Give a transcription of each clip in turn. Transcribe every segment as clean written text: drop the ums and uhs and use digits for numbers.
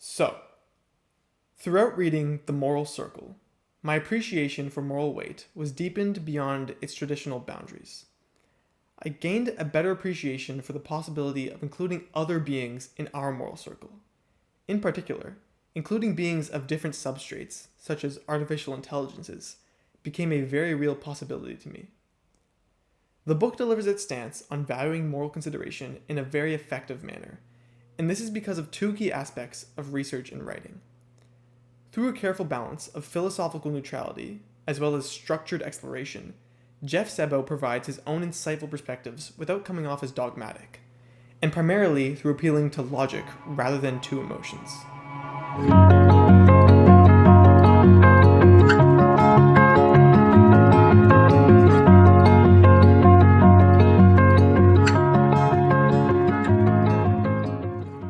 So, throughout reading The Moral Circle, my appreciation for moral weight was deepened beyond its traditional boundaries. I gained a better appreciation for the possibility of including other beings in our moral circle. In particular, including beings of different substrates, such as artificial intelligences, became a very real possibility to me. The book delivers its stance on valuing moral consideration in a very effective manner, and this is because of two key aspects of research and writing. Through a careful balance of philosophical neutrality, as well as structured exploration, Jeff Sebo provides his own insightful perspectives without coming off as dogmatic, and primarily through appealing to logic rather than to emotions.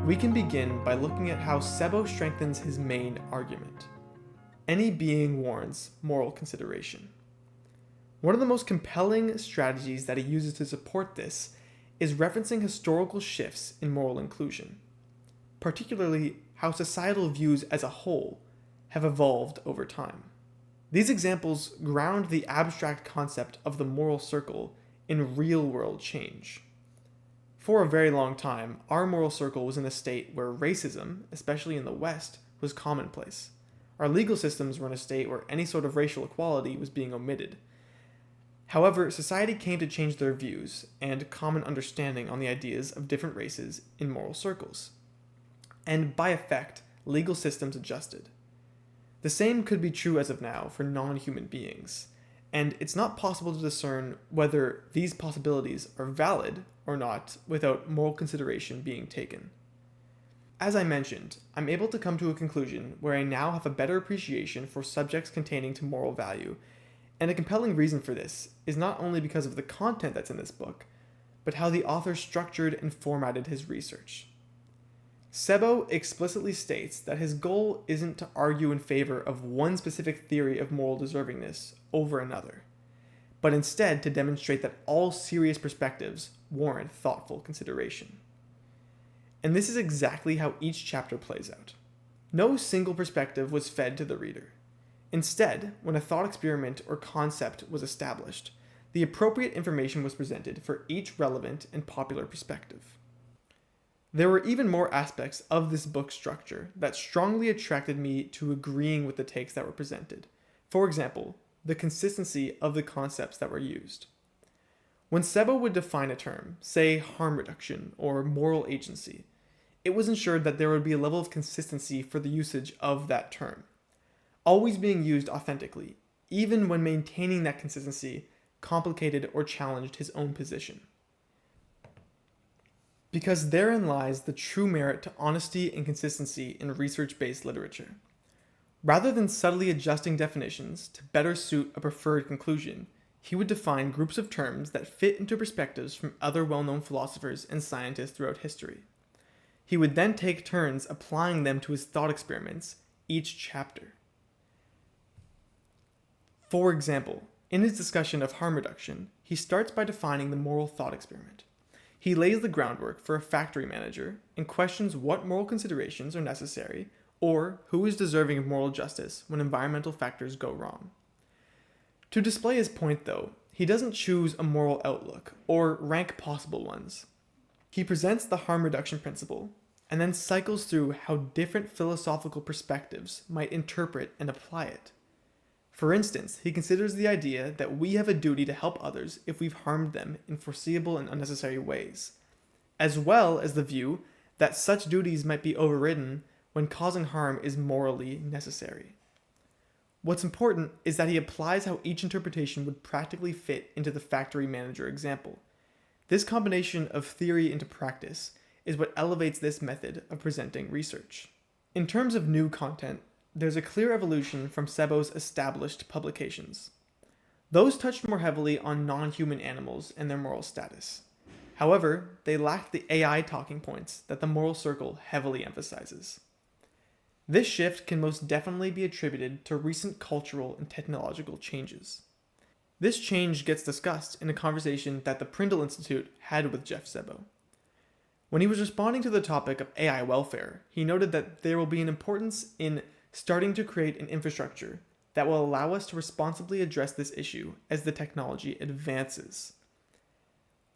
We can begin by looking at how Sebo strengthens his main argument. Any being warrants moral consideration. One of the most compelling strategies that he uses to support this is referencing historical shifts in moral inclusion, particularly how societal views as a whole have evolved over time. These examples ground the abstract concept of the moral circle in real-world change. For a very long time, our moral circle was in a state where racism, especially in the West, was commonplace. Our legal systems were in a state where any sort of racial equality was being omitted. However, society came to change their views and common understanding on the ideas of different races in moral circles. And by effect, legal systems adjusted. The same could be true as of now for non-human beings, and it's not possible to discern whether these possibilities are valid or not without moral consideration being taken. As I mentioned, I'm able to come to a conclusion where I now have a better appreciation for subjects containing to moral value, and a compelling reason for this is not only because of the content that's in this book, but how the author structured and formatted his research. Sebo explicitly states that his goal isn't to argue in favor of one specific theory of moral deservingness over another, but instead to demonstrate that all serious perspectives warrant thoughtful consideration. And this is exactly how each chapter plays out. No single perspective was fed to the reader. Instead, when a thought experiment or concept was established, the appropriate information was presented for each relevant and popular perspective. There were even more aspects of this book's structure that strongly attracted me to agreeing with the takes that were presented. For example, the consistency of the concepts that were used. When Sebo would define a term, say harm reduction or moral agency, it was ensured that there would be a level of consistency for the usage of that term, always being used authentically, even when maintaining that consistency complicated or challenged his own position. Because therein lies the true merit to honesty and consistency in research-based literature. Rather than subtly adjusting definitions to better suit a preferred conclusion, he would define groups of terms that fit into perspectives from other well-known philosophers and scientists throughout history. He would then take turns applying them to his thought experiments, each chapter. For example, in his discussion of harm reduction, he starts by defining the moral thought experiment. He lays the groundwork for a factory manager and questions what moral considerations are necessary or who is deserving of moral justice when environmental factors go wrong. To display his point, though, he doesn't choose a moral outlook or rank possible ones. He presents the harm reduction principle and then cycles through how different philosophical perspectives might interpret and apply it. For instance, he considers the idea that we have a duty to help others if we've harmed them in foreseeable and unnecessary ways, as well as the view that such duties might be overridden when causing harm is morally necessary. What's important is that he applies how each interpretation would practically fit into the factory manager example. This combination of theory into practice is what elevates this method of presenting research. In terms of new content, there's a clear evolution from Sebo's established publications. Those touched more heavily on non-human animals and their moral status. However, they lacked the AI talking points that the moral circle heavily emphasizes. This shift can most definitely be attributed to recent cultural and technological changes. This change gets discussed in a conversation that the Prindle Institute had with Jeff Sebo. When he was responding to the topic of AI welfare, he noted that there will be an importance in starting to create an infrastructure that will allow us to responsibly address this issue as the technology advances.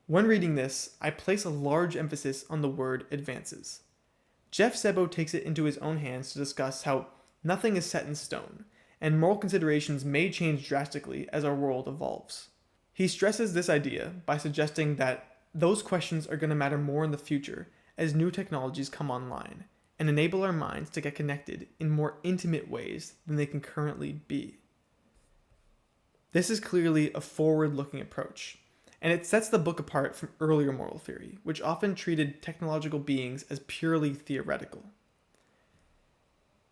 When reading this, I place a large emphasis on the word advances. Jeff Sebo takes it into his own hands to discuss how nothing is set in stone, and moral considerations may change drastically as our world evolves. He stresses this idea by suggesting that those questions are going to matter more in the future as new technologies come online and enable our minds to get connected in more intimate ways than they can currently be. This is clearly a forward-looking approach, and it sets the book apart from earlier moral theory, which often treated technological beings as purely theoretical.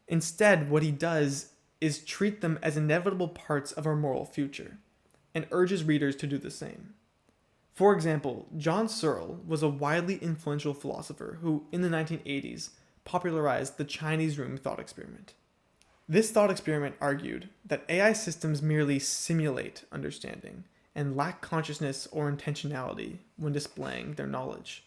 Instead, what he does is treat them as inevitable parts of our moral future, and urges readers to do the same. For example, John Searle was a widely influential philosopher who, in the 1980s, popularized the Chinese room thought experiment. This thought experiment argued that AI systems merely simulate understanding and lack consciousness or intentionality when displaying their knowledge.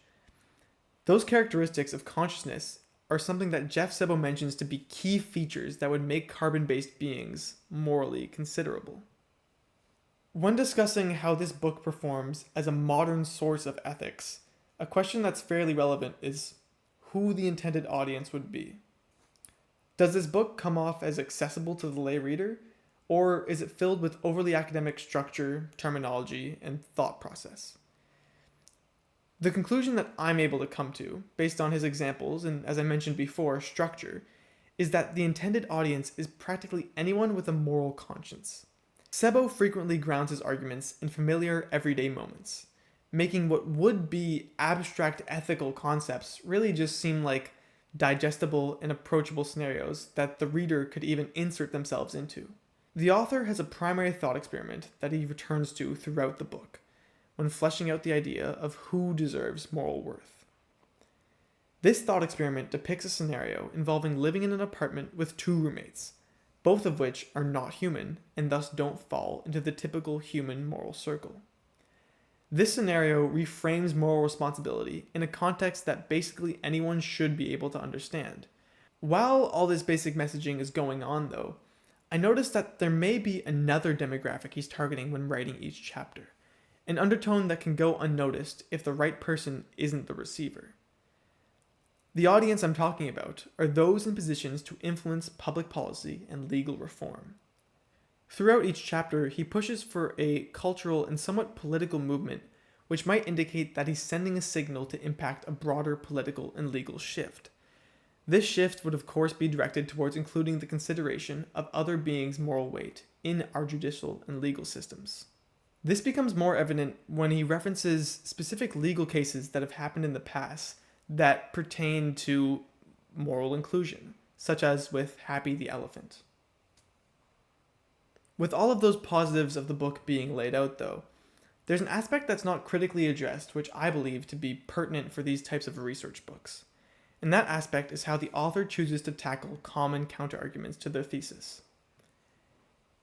Those characteristics of consciousness are something that Jeff Sebo mentions to be key features that would make carbon-based beings morally considerable. When discussing how this book performs as a modern source of ethics, a question that's fairly relevant is who the intended audience would be. Does this book come off as accessible to the lay reader, or is it filled with overly academic structure, terminology, and thought process? The conclusion that I'm able to come to, based on his examples and, as I mentioned before, structure, is that the intended audience is practically anyone with a moral conscience. Sebo frequently grounds his arguments in familiar, everyday moments, making what would be abstract ethical concepts really just seem like digestible and approachable scenarios that the reader could even insert themselves into. The author has a primary thought experiment that he returns to throughout the book, when fleshing out the idea of who deserves moral worth. This thought experiment depicts a scenario involving living in an apartment with two roommates, both of which are not human and thus don't fall into the typical human moral circle. This scenario reframes moral responsibility in a context that basically anyone should be able to understand. While all this basic messaging is going on, though, I noticed that there may be another demographic he's targeting when writing each chapter, an undertone that can go unnoticed if the right person isn't the receiver. The audience I'm talking about are those in positions to influence public policy and legal reform. Throughout each chapter, he pushes for a cultural and somewhat political movement, which might indicate that he's sending a signal to impact a broader political and legal shift. This shift would of course be directed towards including the consideration of other beings' moral weight in our judicial and legal systems. This becomes more evident when he references specific legal cases that have happened in the past that pertain to moral inclusion, such as with Happy the Elephant. With all of those positives of the book being laid out, though, there's an aspect that's not critically addressed which I believe to be pertinent for these types of research books. And that aspect is how the author chooses to tackle common counterarguments to their thesis.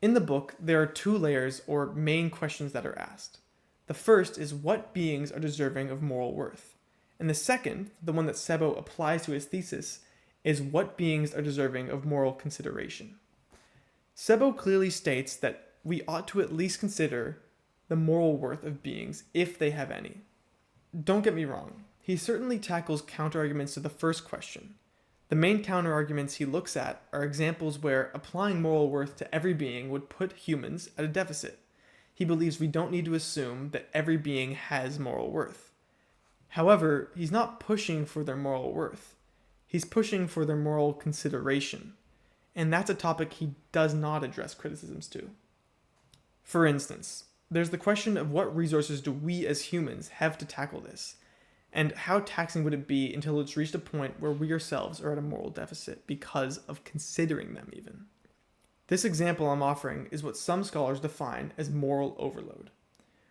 In the book, there are two layers or main questions that are asked. The first is what beings are deserving of moral worth. And the second, the one that Sebo applies to his thesis, is what beings are deserving of moral consideration. Sebo clearly states that we ought to at least consider the moral worth of beings if they have any. Don't get me wrong, he certainly tackles counterarguments to the first question. The main counterarguments he looks at are examples where applying moral worth to every being would put humans at a deficit. He believes we don't need to assume that every being has moral worth. However, he's not pushing for their moral worth. He's pushing for their moral consideration. And that's a topic he does not address criticisms to. For instance, there's the question of what resources do we as humans have to tackle this, and how taxing would it be until it's reached a point where we ourselves are at a moral deficit because of considering them even. This example I'm offering is what some scholars define as moral overload,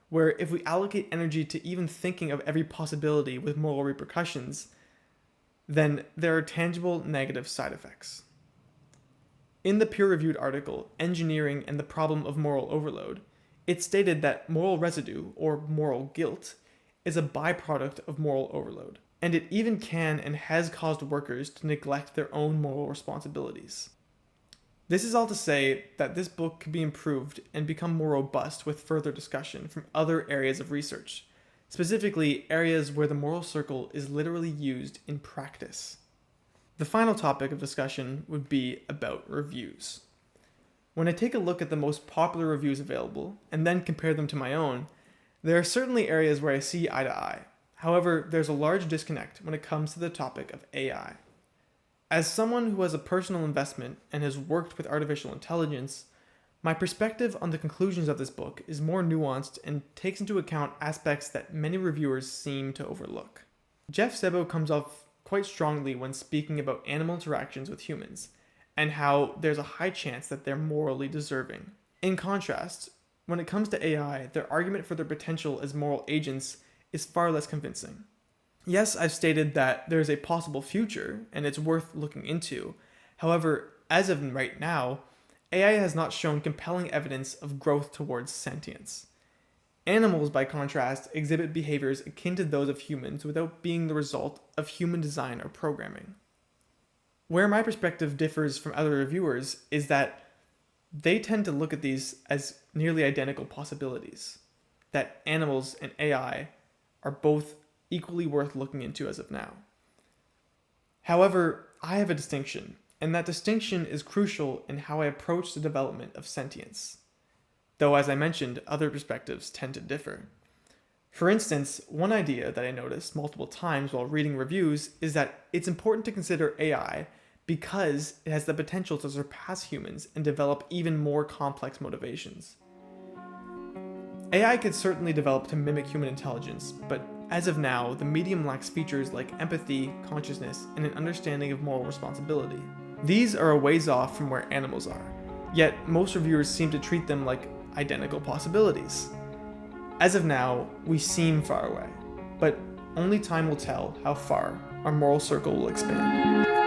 where if we allocate energy to even thinking of every possibility with moral repercussions, then there are tangible negative side effects. In the peer-reviewed article, Engineering and the Problem of Moral Overload, it stated that moral residue, or moral guilt, is a byproduct of moral overload. and it even can and has caused workers to neglect their own moral responsibilities. This is all to say that this book could be improved and become more robust with further discussion from other areas of research, specifically areas where the moral circle is literally used in practice. The final topic of discussion would be about reviews. When I take a look at the most popular reviews available and then compare them to my own, there are certainly areas where I see eye to eye. However, there's a large disconnect when it comes to the topic of AI. As someone who has a personal investment and has worked with artificial intelligence, my perspective on the conclusions of this book is more nuanced and takes into account aspects that many reviewers seem to overlook. Jeff Sebo comes off quite strongly when speaking about animal interactions with humans, and how there's a high chance that they're morally deserving. In contrast, when it comes to AI, their argument for their potential as moral agents is far less convincing. Yes, I've stated that there's a possible future, and it's worth looking into. However, as of right now, AI has not shown compelling evidence of growth towards sentience. Animals, by contrast, exhibit behaviors akin to those of humans without being the result of human design or programming. Where my perspective differs from other reviewers is that they tend to look at these as nearly identical possibilities, that animals and AI are both equally worth looking into as of now. However, I have a distinction, and that distinction is crucial in how I approach the development of sentience, though as I mentioned, other perspectives tend to differ. For instance, one idea that I noticed multiple times while reading reviews is that it's important to consider AI because it has the potential to surpass humans and develop even more complex motivations. AI could certainly develop to mimic human intelligence, but as of now, the medium lacks features like empathy, consciousness, and an understanding of moral responsibility. These are a ways off from where animals are, yet most reviewers seem to treat them like identical possibilities. As of now, we seem far away, but only time will tell how far our moral circle will expand.